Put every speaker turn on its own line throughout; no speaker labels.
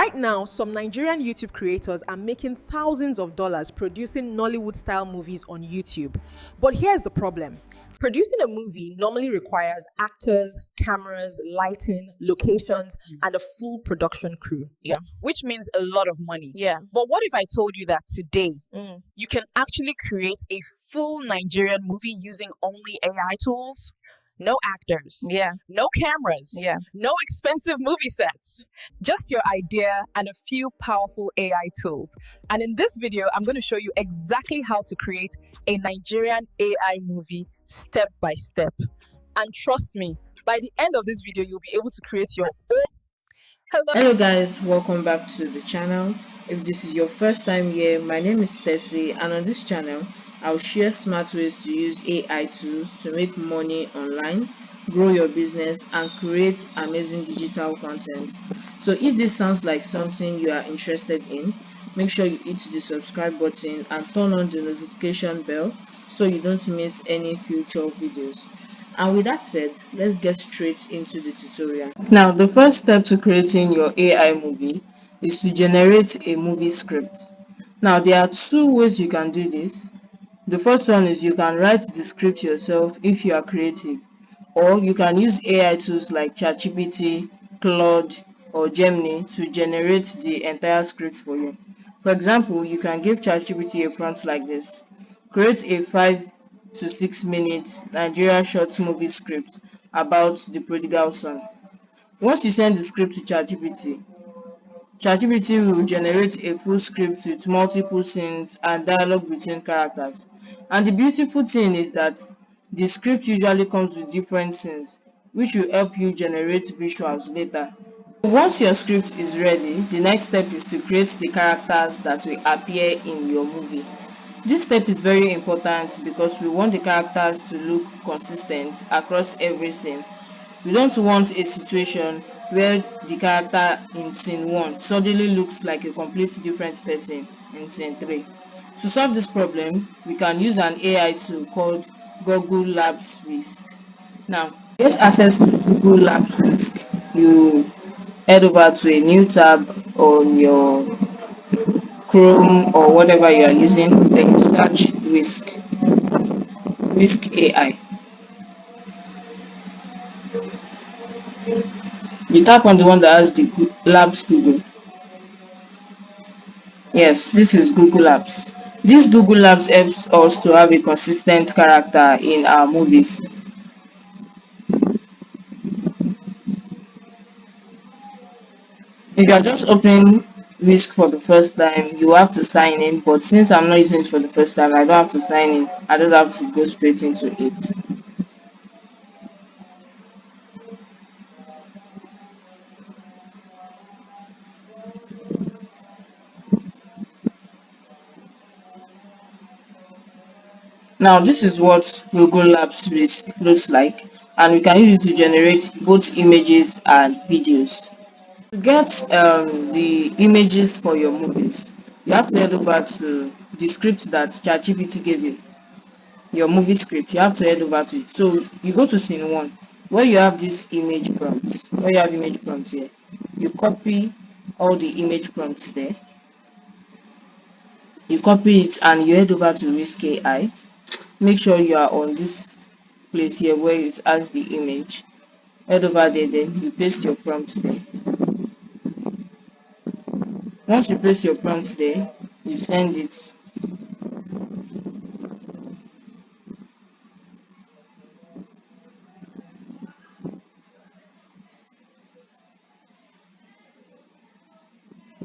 Right now, some Nigerian YouTube creators are making thousands of dollars producing Nollywood style movies on YouTube. But here's the problem. Producing a movie normally requires actors, cameras, lighting, locations, and a full production crew.
Yeah.
Which means a lot of money.
Yeah.
But what if I told you that today you can actually create a full Nigerian movie using only AI tools? No actors.
Yeah.
No cameras.
Yeah.
No expensive movie sets. Just your idea and a few powerful AI tools. And in this video, I'm going to show you exactly how to create a Nigerian AI movie step by step. And trust me, by the end of this video, you'll be able to create your own.
Hello guys, welcome back to the channel. If this is your first time here, my name is Tessie, and on this channel I'll share smart ways to use AI tools to make money online, grow your business, and create amazing digital content. So if this sounds like something you are interested in, make sure you hit the subscribe button and turn on the notification bell so you don't miss any future videos. And with that said, let's get straight into the tutorial. Now, the first step to creating your AI movie is to generate a movie script. Now, there are two ways you can do this. The first one is you can write the script yourself if you are creative, or you can use AI tools like ChatGPT, Claude, or Gemini to generate the entire script for you. For example, you can give ChatGPT a prompt like this: create a 5 to 6 minute Nigeria short movie script about the prodigal son. Once you send the script to ChatGPT, ChatGPT will generate a full script with multiple scenes and dialogue between characters. And the beautiful thing is that the script usually comes with different scenes, which will help you generate visuals later. Once your script is ready, the next step is to create the characters that will appear in your movie. This step is very important because we want the characters to look consistent across every scene. We don't want a situation where the character in scene 1 suddenly looks like a completely different person in scene 3. To solve this problem, we can use an AI tool called Google Labs Whisk. Now, to get access to Google Labs Whisk, you head over to a new tab on your Chrome or whatever you are using, then you search Whisk AI. You tap on the one that has the Labs Google. Yes, this is Google Labs. This Google Labs helps us to have a consistent character in our movies. If you are just opening Whisk for the first time, you have to sign in. But since I'm not using it for the first time, I don't have to sign in. I just have to go straight into it. Now, this is what Google Labs Whisk looks like, and we can use it to generate both images and videos. To get the images for your movies, you have to head over to the script that ChatGPT gave you, your movie script. You have to head over to it. So you go to scene 1 where you have this image prompt. Where you have image prompt here, you copy all the image prompts there. You copy it and you head over to Whisk AI. Make sure you are on this place here where it has the image. Head over there, then you paste your prompt there. Once you paste your prompt there, you send it.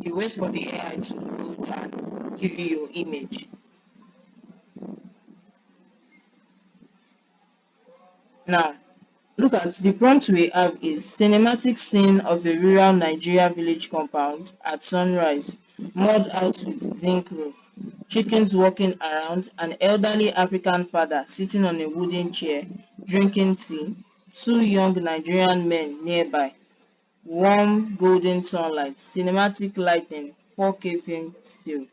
You wait for the AI to load and give you your image. Now, look at the prompt we have is cinematic scene of a rural Nigeria village compound at sunrise, mud house with zinc roof, chickens walking around, an elderly African father sitting on a wooden chair drinking tea, two young Nigerian men nearby, warm golden sunlight, cinematic lighting, 4K film still.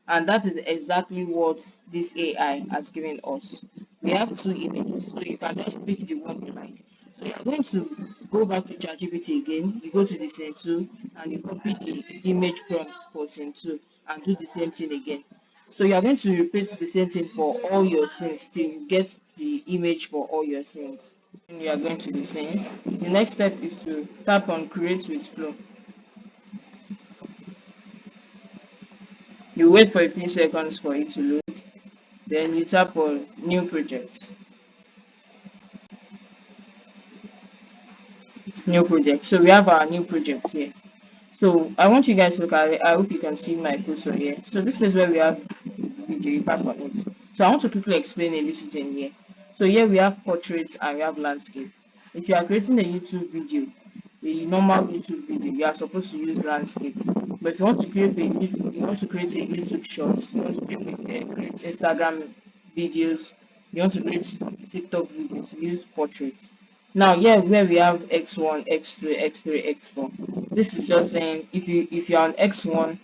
And that is exactly what this AI has given us. We have two images, so you can just pick the one you like. So you're going to go back to ChatGPT again, you go to the scene 2 and you copy the image prompt for scene 2 and do the same thing again. So you are going to repeat the same thing for all your scenes till you get the image for all your scenes. And you are going to the scene. The next step is to tap on create with flow. You wait for a few seconds for it to load. Then you tap on new project. New project. So we have our new project here. So I want you guys to look at it. I hope you can see my cursor here. So this place where we have video, you tap on it. So I want to quickly explain a little thing here. So here we have portraits and we have landscape. If you are creating a YouTube video, a normal YouTube video, you are supposed to use landscape. But if you want to create a YouTube short, you want to create Instagram videos, you want to create TikTok videos, use portraits. Now here where we have x1, x2, x3, x4. This is just saying if you're on x1,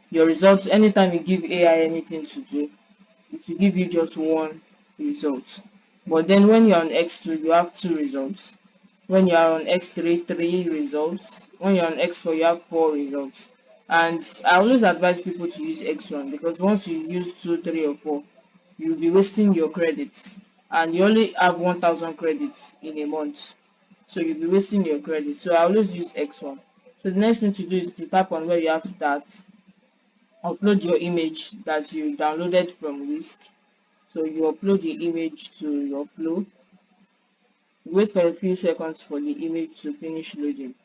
your results anytime you give AI anything to do, it will give you just one result. But then when you're on x2, you have two results. When you are on x3, three results. When you're on x4, you have four results. And I always advise people to use x1 because once you use 2, 3, or 4, you'll be wasting your credits. And you only have 1000 credits in a month. So you'll be wasting your credits. So I always use x1. So the next thing to do is to tap on where you have start, upload your image that you downloaded from Whisk. So you upload the image to your flow. Wait for a few seconds for the image to finish loading.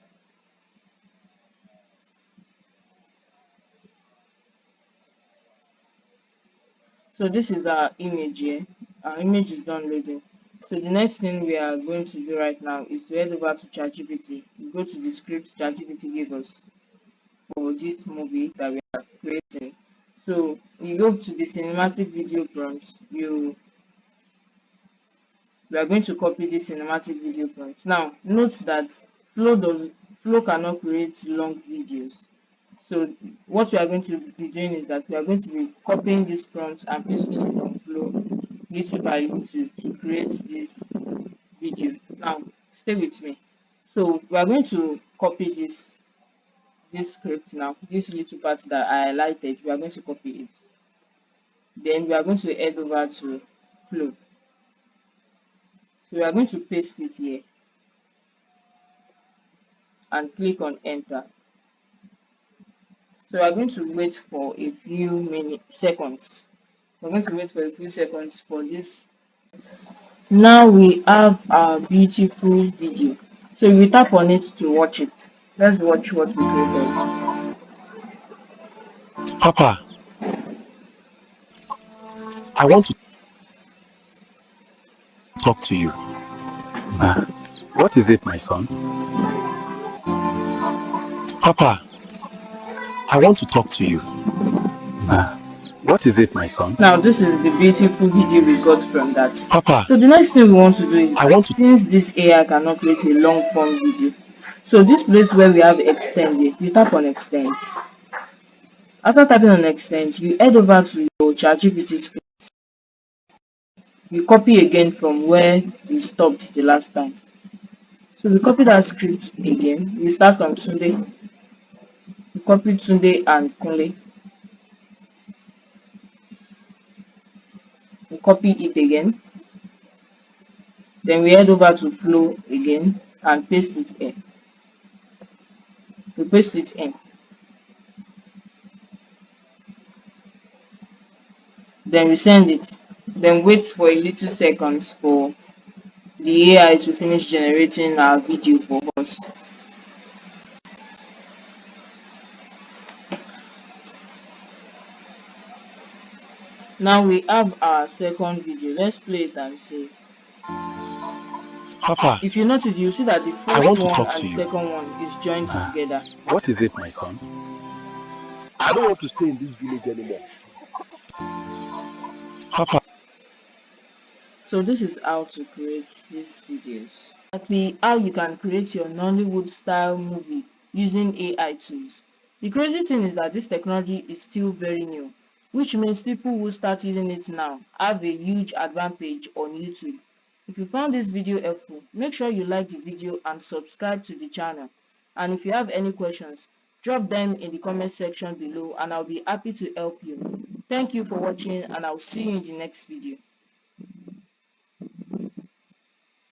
So this is our image here. Our image is done loading. So the next thing we are going to do right now is to head over to ChatGPT. You go to the script ChatGPT gave us for this movie that we are creating. So you go to the cinematic video prompt. We are going to copy this cinematic video prompt. Now note that Flow cannot create long videos. So what we are going to be doing is that we are going to be copying this prompt and pasting it on Flow little by little to create this video. Now stay with me. So we are going to copy this script now, this little part that I highlighted, we are going to copy it. Then we are going to head over to Flow. So we are going to paste it here and click on enter. So we are going to wait for a few seconds. We're going to wait for a few seconds for this. Now we have our beautiful video. So you tap on it to watch it. Let's watch what we created.
Papa, I want to talk to you. What is it, my son? Papa, I want to talk to you. What is it, my son?
Now this is the beautiful video we got from that.
Papa,
So the next thing we want to do is since this AI cannot create a long form video, so this place where we have extend here, you tap on extend. After tapping on extend, you head over to your ChatGPT script. You copy again from where you stopped the last time. So we copy that script again. We start from Tunde. We copy Tunde and Kunle. We copy it again. Then we head over to Flow again and paste it in. We paste it in. Then we send it. Then wait for a little seconds for the AI to finish generating our video for us. Now we have our second video. Let's play it and see.
Papa,
if you notice, you see that the
I
first
want to
one
talk
and
to
the
you.
second one is joined together.
What is it, my son?
I don't want to stay in this village anymore.
Papa,
So this is how to create these videos. Exactly how you can create your Nollywood style movie using AI tools. The crazy thing is that this technology is still very new, which means people who start using it now have a huge advantage on YouTube. If you found this video helpful, make sure you like the video and subscribe to the channel. And if you have any questions, drop them in the comment section below and I'll be happy to help you. Thank you for watching and I'll see you in the next video.